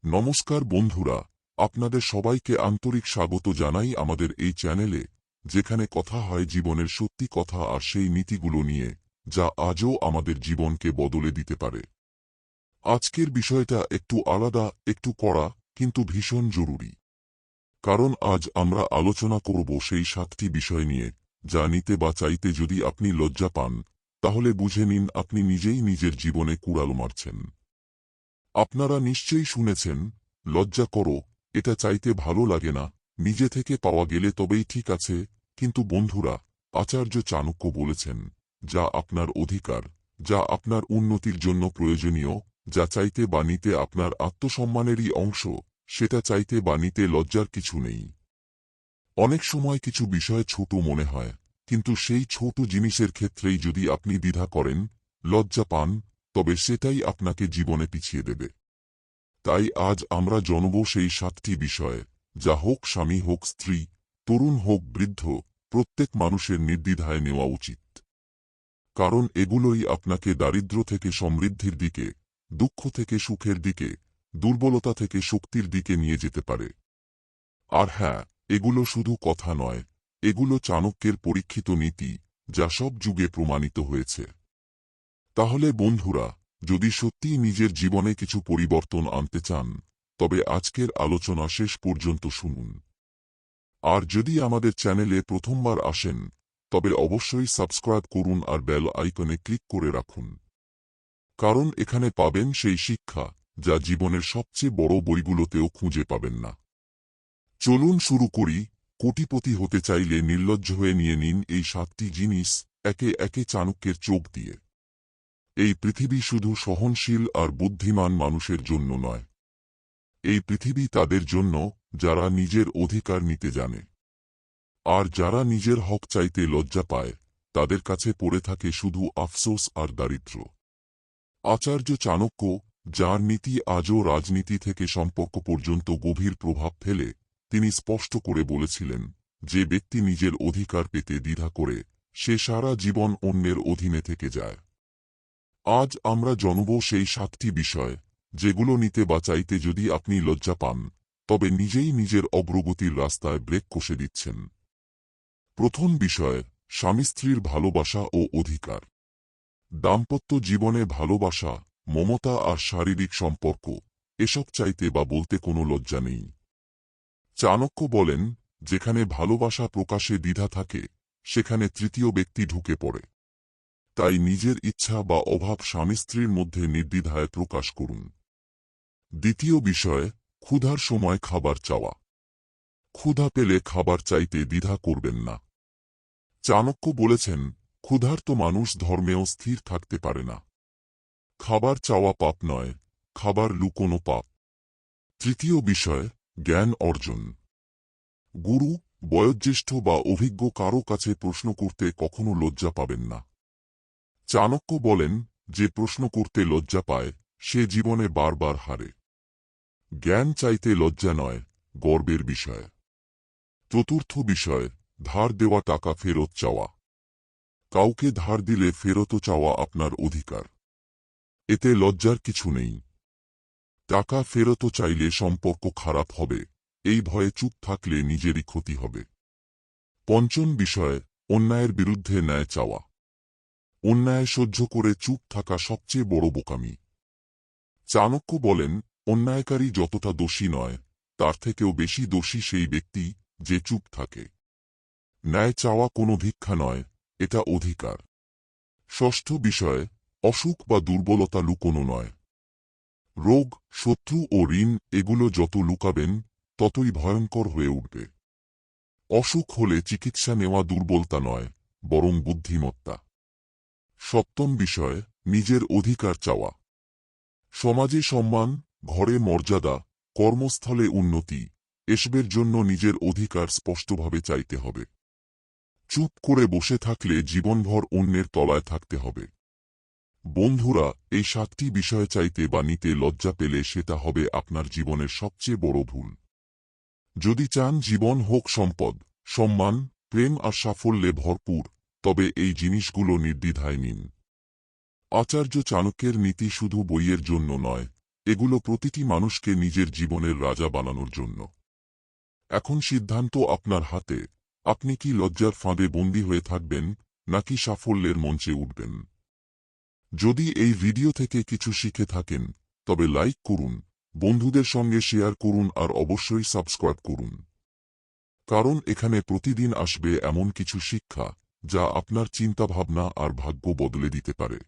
নমস্কার বন্ধুরা, আপনাদের সবাইকে আন্তরিক স্বাগত জানাই আমাদের এই চ্যানেলে, যেখানে কথা হয় জীবনের সত্যি কথা আর সেই নীতিগুলো নিয়ে, যা আজও আমাদের জীবনকে বদলে দিতে পারে। আজকের বিষয়টা একটু আলাদা, একটু কড়া, কিন্তু ভীষণ জরুরি। কারণ আজ আমরা আলোচনা করব সেই 7টি বিষয় নিয়ে, যা নিতে বা চাইতে যদি আপনি লজ্জা পান, তাহলে বুঝে নিন আপনি নিজেই নিজের জীবনে কুড়াল মারছেন। আপনারা নিশ্চয়ই শুনেছেন, লজ্জা করো, এটা চাইতে ভালো লাগে না, নিজে থেকে পাওয়া গেলে তবেই ঠিক আছে। কিন্তু বন্ধুরা, আচার্য চাণক্য বলেছেন, যা আপনার অধিকার, যা আপনার উন্নতির জন্য প্রয়োজনীয়, যা চাইতে বা নিতে আপনার আত্মসম্মানেরই অংশ, সেটা চাইতে বা নিতে লজ্জার কিছু নেই। অনেক সময় কিছু বিষয় ছোট মনে হয়, কিন্তু সেই ছোট জিনিসের ক্ষেত্রেই যদি আপনি দ্বিধা করেন, লজ্জা পান, তবে সেটাই আপনাকে জীবনে পিছিয়ে দেবে। তাই আজ আমরা জানব সেই 7টি বিষয়, যা হোক স্বামী হোক স্ত্রী, তরুণ হোক বৃদ্ধ, প্রত্যেক মানুষের নির্দ্বিধায় নেওয়া উচিত। কারণ এগুলোই আপনাকে দারিদ্র্য থেকে সমৃদ্ধির দিকে, দুঃখ থেকে সুখের দিকে, দুর্বলতা থেকে শক্তির দিকে নিয়ে যেতে পারে। আর হ্যাঁ, এগুলো শুধু কথা নয়, এগুলো চাণক্যের পরীক্ষিত নীতি, যা সব যুগে প্রমাণিত হয়েছে। তাহলে বন্ধুরা, যদি সত্যিই নিজের জীবনে কিছু পরিবর্তন আনতে চান, তবে আজকের আলোচনা শেষ পর্যন্ত শুনুন। আর যদি আমাদের চ্যানেলে প্রথমবার আসেন, তবে অবশ্যই সাবস্ক্রাইব করুন আর বেল আইকনে ক্লিক করে রাখুন। কারণ এখানে পাবেন সেই শিক্ষা, যা জীবনের সবচেয়ে বড় বইগুলোতেও খুঁজে পাবেন না। চলুন শুরু করি। কোটিপতি হতে চাইলে নির্লজ্জ হয়ে নিয়ে নিন এই 7টি জিনিস, একে একে চাণক্যের চোখ দিয়ে। এই পৃথিবী শুধু সহনশীল আর বুদ্ধিমান মানুষের জন্য নয়। এই পৃথিবী তাদের জন্য, যারা নিজের অধিকার নিতে জানে। আর যারা নিজের হক চাইতে লজ্জা পায়, তাদের কাছে পড়ে থাকে শুধু আফসোস আর দারিদ্র্য। আচার্য চাণক্য, যার নীতি আজও রাজনীতি থেকে সম্পর্ক পর্যন্ত গভীর প্রভাব ফেলে, তিনি স্পষ্ট করে বলেছিলেন, যে ব্যক্তি নিজের অধিকার পেতে দ্বিধা করে, সে সারা জীবন অন্যের অধীনে থেকে যায়। আজ আমরা জানব সেই 7টি বিষয়, যেগুলো নিতে বা চাইতে যদি আপনি লজ্জা পান, তবে নিজেই নিজের অগ্রগতির রাস্তায় ব্রেক কষে দিচ্ছেন। প্রথম বিষয়, স্বামী স্ত্রীর ভালোবাসা ও অধিকার। দাম্পত্য জীবনে ভালোবাসা, মমতা আর শারীরিক সম্পর্ক, এসব চাইতে বা বলতে কোনো লজ্জা নেই। চাণক্য বলেন, যেখানে ভালোবাসা প্রকাশে দ্বিধা থাকে, সেখানে তৃতীয় ব্যক্তি ঢুকে পড়ে। তাই নিজের ইচ্ছা বা অভাব স্বামী স্ত্রীর মধ্যে নির্দ্বিধায় প্রকাশ করুন। দ্বিতীয় বিষয়, ক্ষুধার সময় খাবার চাওয়া। ক্ষুধা পেলে খাবার চাইতে দ্বিধা করবেন না। চাণক্য বলেছেন, ক্ষুধার্ত মানুষ ধর্মেও স্থির থাকতে পারে না। খাবার চাওয়া পাপ নয়, খাবার লুকোনো পাপ। তৃতীয় বিষয়, জ্ঞান অর্জন। গুরু, বয়োজ্যেষ্ঠ বা অভিজ্ঞ কারো কাছে প্রশ্ন করতে কখনো লজ্জা পাবেন না। চাণক্য বলেন, যে প্রশ্ন করতে লজ্জা পায়, সে জীবনে বারবার হারে। জ্ঞান চাইতে লজ্জা নয়, গর্বের বিষয়। চতুর্থ বিষয়, ধার দেওয়া টাকা ফেরত চাওয়া। কাউকে ধার দিলে ফেরত চাওয়া আপনার অধিকার। এতে লজ্জার কিছু নেই। টাকা ফেরত চাইলে সম্পর্ক খারাপ হবে, এই ভয়ে চুপ থাকলে নিজেরই ক্ষতি হবে। পঞ্চম বিষয়, অন্যায়ের বিরুদ্ধে ন্যায় চাওয়া। অন্যায় সহ্য করে চুপ থাকা সবচেয়ে বড় বোকামি। চাণক্য বলেন, অন্যায়কারী যতটা দোষী নয়, তার থেকেও বেশি দোষী সেই ব্যক্তি, যে চুপ থাকে। ন্যায় চাওয়া কোনো ভিক্ষা নয়, এটা অধিকার। ষষ্ঠ বিষয়, অসুখ বা দুর্বলতা লুকোনো নয়। রোগ, শত্রু ও ঋণ, এগুলো যত লুকাবেন, ততই ভয়ঙ্কর হয়ে উঠবে। অসুখ হলে চিকিৎসা নেওয়া দুর্বলতা নয়, বরং বুদ্ধিমত্তা। সপ্তম বিষয়, নিজের অধিকার চাওয়া। সমাজে সম্মান, ঘরে মর্যাদা, কর্মস্থলে উন্নতি, এসবের জন্য নিজের অধিকার স্পষ্টভাবে চাইতে হবে। চুপ করে বসে থাকলে জীবনভর অন্যের তলায় থাকতে হবে। বন্ধুরা, এই 7টি বিষয় চাইতে বা নিতে লজ্জা পেলে সেটা হবে আপনার জীবনের সবচেয়ে বড় ভুল। যদি চান জীবন হোক সম্পদ, সম্মান, প্রেম আর সাফল্যে ভরপুর, তবে এই জিনিসগুলো নির্দ্বিধায় নিন। আচার্য চাণক্যের নীতি শুধু বইয়ের জন্য নয়, এগুলো প্রতিটি মানুষকে নিজের জীবনের রাজা বানানোর জন্য। এখন সিদ্ধান্ত আপনার হাতে, আপনি কি লজ্জার ফাঁদে বন্দী হয়ে থাকবেন, নাকি সাফল্যের মঞ্চে উঠবেন? যদি এই ভিডিও থেকে কিছু শিখে থাকেন, তবে লাইক করুন, বন্ধুদের সঙ্গে শেয়ার করুন আর অবশ্যই সাবস্ক্রাইব করুন। কারণ এখানে প্রতিদিন আসবে এমন কিছু শিক্ষা, যা আপনার চিন্তাভাবনা আর ভাগ্য বদলে দিতে পারে।